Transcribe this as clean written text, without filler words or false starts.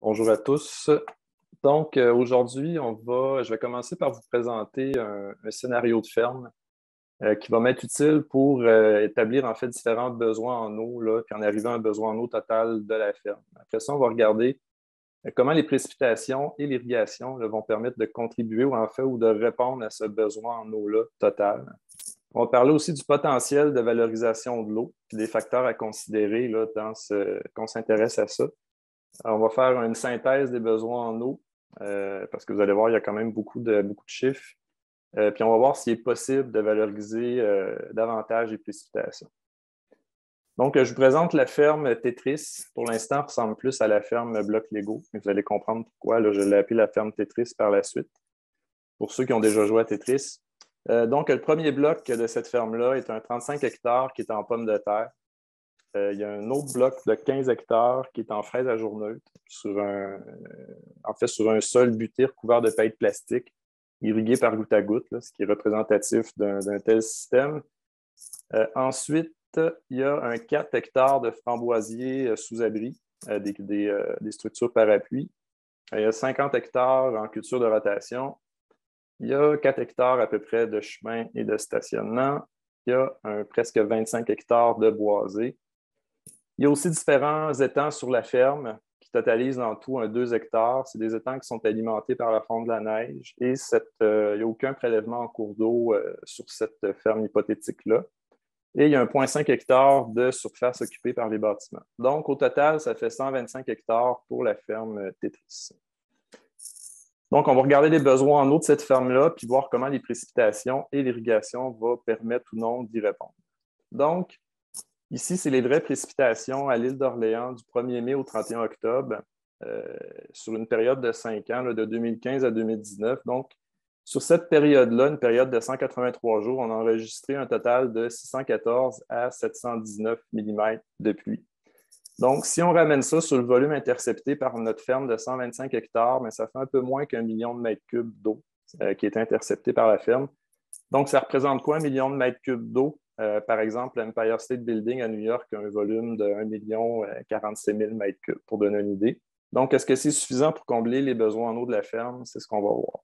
Bonjour à tous. Donc, aujourd'hui, je vais commencer par vous présenter un scénario de ferme qui va m'être utile pour établir en fait différents besoins en eau, là, puis en arriver à un besoin en eau total de la ferme. Après ça, on va regarder comment les précipitations et l'irrigation là, vont permettre de contribuer ou de répondre à ce besoin en eau-là total. On va parler aussi du potentiel de valorisation de l'eau, puis des facteurs à considérer là, qu'on s'intéresse à ça. Alors, on va faire une synthèse des besoins en eau, parce que vous allez voir, il y a quand même beaucoup de chiffres. Puis on va voir s'il est possible de valoriser davantage les précipitations. Donc, je vous présente la ferme Tetris. Pour l'instant, elle ressemble plus à la ferme Bloc Lego. Mais vous allez comprendre pourquoi là, je l'ai appelée la ferme Tetris par la suite, pour ceux qui ont déjà joué à Tetris. Donc, le premier bloc de cette ferme-là est un 35 hectares qui est en pommes de terre. Il y a un autre bloc de 15 hectares qui est en fraise à journeutre, sur un sol buté recouvert de paille de plastique, irrigué par goutte à goutte, là, ce qui est représentatif d'un tel système. Ensuite, il y a un 4 hectares de framboisiers sous abri, des structures parapluies. Il y a 50 hectares en culture de rotation. Il y a 4 hectares à peu près de chemin et de stationnement. Il y a presque 25 hectares de boisés. Il y a aussi différents étangs sur la ferme qui totalisent en tout 2 hectares. C'est des étangs qui sont alimentés par la fonte de la neige et il n'y a aucun prélèvement en cours d'eau sur cette ferme hypothétique-là. Et il y a 1,5 hectare de surface occupée par les bâtiments. Donc, au total, ça fait 125 hectares pour la ferme Tetris. Donc, on va regarder les besoins en eau de cette ferme-là puis voir comment les précipitations et l'irrigation vont permettre ou non d'y répondre. Donc, ici, c'est les vraies précipitations à l'île d'Orléans du 1er mai au 31 octobre sur une période de 5 ans, là, de 2015 à 2019. Donc, sur cette période-là, une période de 183 jours, on a enregistré un total de 614 à 719 mm de pluie. Donc, si on ramène ça sur le volume intercepté par notre ferme de 125 hectares, mais ça fait un peu moins qu'1 million de mètres cubes d'eau qui est intercepté par la ferme. Donc, ça représente quoi, 1 million de mètres cubes d'eau? Par exemple, l'Empire State Building à New York a un volume de 1 046 000 mètres cubes, pour donner une idée. Donc, est-ce que c'est suffisant pour combler les besoins en eau de la ferme? C'est ce qu'on va voir.